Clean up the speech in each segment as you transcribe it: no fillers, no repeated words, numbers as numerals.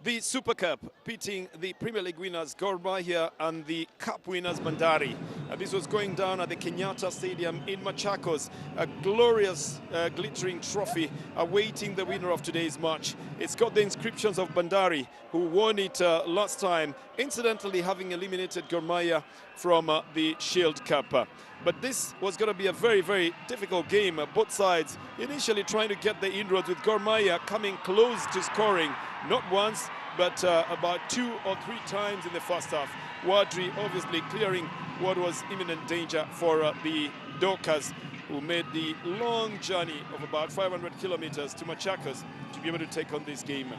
The Super Cup pitting the Premier League winners Gor Maia and the Cup winners Bandari. This was going down at the Kenyatta Stadium in Machakos. A glorious glittering trophy awaiting the winner of today's match. It's got the inscriptions of Bandari, who won it last time, incidentally having eliminated Gor Maia from the Shield Cup. But this was going to be a very, very difficult game. Both sides initially trying to get the inroads, with Gor Maia coming close to scoring, not once, but about 2 or 3 times in the first half. Wadri obviously clearing what was imminent danger for the Dockers, who made the long journey of about 500 kilometers to Machakos to be able to take on this game.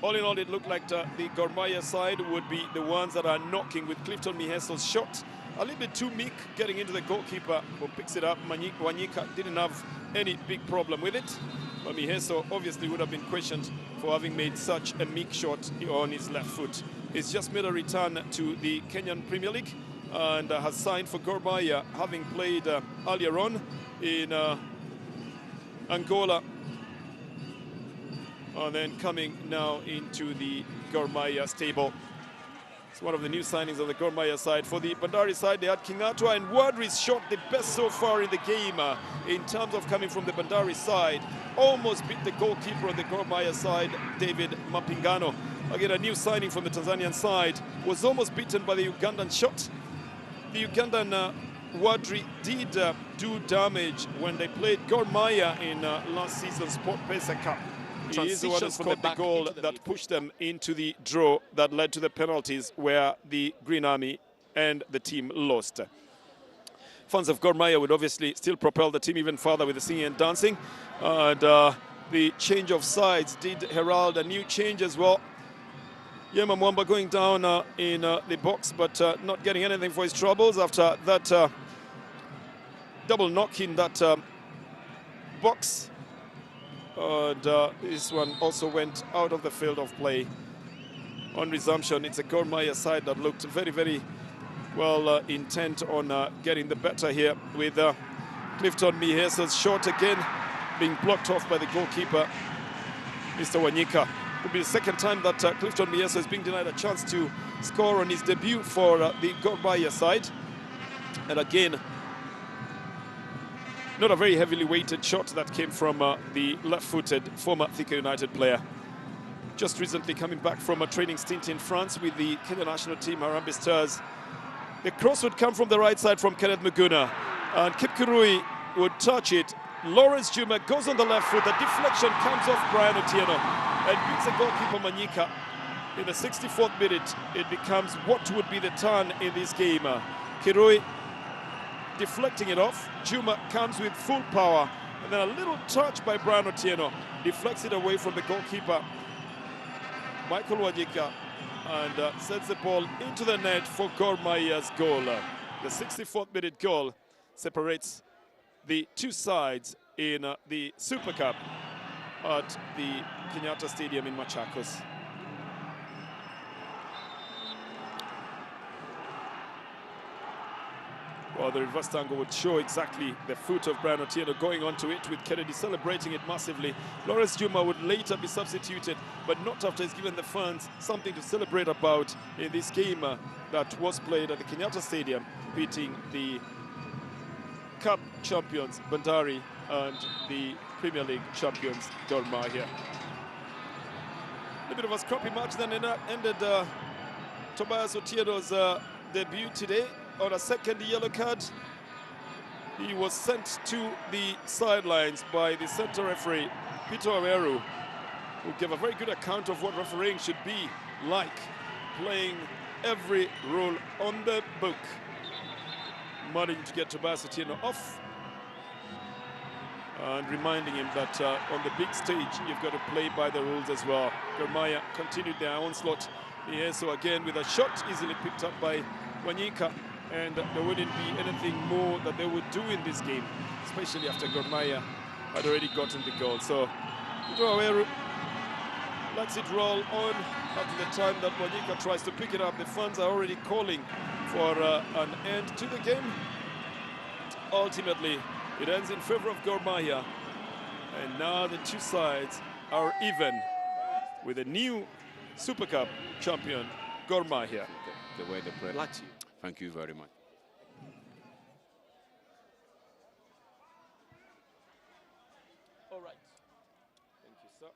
All in all, it looked like the Gor Maia side would be the ones that are knocking, with Clifton Miheso's shot a little bit too meek getting into the goalkeeper, who picks it up. Wanyika didn't have any big problem with it, but Miheso obviously would have been questioned for having made such a meek shot on his left foot. He's just made a return to the Kenyan Premier League and has signed for Gor Maia, having played earlier on in Angola, and then coming now into the Gor Maia stable. It's one of the new signings of the Gor Maia side. For the Bandari side, they had Kingatwa, and Wadri's shot the best so far in the game in terms of coming from the Bandari side. Almost beat the goalkeeper on the Gor Maia side, David Mapingano. Again, a new signing from the Tanzanian side. Was almost beaten by the Ugandan shot. The Ugandan Wadri did do damage when they played Gor Maia in last season's Sport Pesa Cup. He is the one who scored the goal that pushed them into the draw that led to the penalties, where the Green Army and the team lost. Fans of Gor Maia would obviously still propel the team even further with the singing and dancing. And the change of sides did herald a new change as well. Yema Mwamba going down in the box, but not getting anything for his troubles after that double knock in that box. And this one also went out of the field of play. On resumption, it's a Gor Maia side that looked very, very well intent on getting the better here, with Clifton Miheso's shot again being blocked off by the goalkeeper, Mr. Wanyika. It will be the second time that Clifton Miheso is being denied a chance to score on his debut for the Gor Maia side. And again, not a very heavily weighted shot that came from the left-footed former Thika United player. Just recently coming back from a training stint in France with the Kenya national team, Harambee Stars. The cross would come from the right side from Kenneth Muguna, and Kipkurui would touch it. Lawrence Juma goes on the left foot. The deflection comes off Brian Otieno and beats the goalkeeper Manyika. In the 64th minute, it becomes what would be the turn in this game. Kirui deflecting it off. Juma comes with full power, and then a little touch by Brian Otieno deflects it away from the goalkeeper, Michael Wanyika, and sends the ball into the net for Gor Maia's goal. The 64th minute goal separates the two sides in the Super Cup at the Kenyatta Stadium in Machakos. Well, the reverse angle would show exactly the foot of Brian Otieno going onto it, with Kennedy celebrating it massively. Lawrence Juma would later be substituted, but not after he's given the fans something to celebrate about in this game that was played at the Kenyatta Stadium, beating the Cup champions Bandari and the Premier League champions Gor Maia. A bit of a scrappy match then ended Tobias Otieno's debut today on a second yellow card. He was sent to the sidelines by the center referee, Peter Aweru, who gave a very good account of what refereeing should be like, playing every rule on the book, managing to get Tobias Otieno off and reminding him that on the big stage you've got to play by the rules as well. Gor Maia continued their onslaught. Miheso again with a shot easily picked up by Wanyika, and there wouldn't be anything more that they would do in this game, especially after Gor Maia had already gotten the goal. So Aweru lets it roll on after the time that Wanyika tries to pick it up. The fans are already calling for an end to the game. Ultimately, it ends in favor of Gor Maia, and now the two sides are even with a new Super Cup champion, Gor Maia. The way they play. Back to you. Thank you very much. All right. Thank you, sir.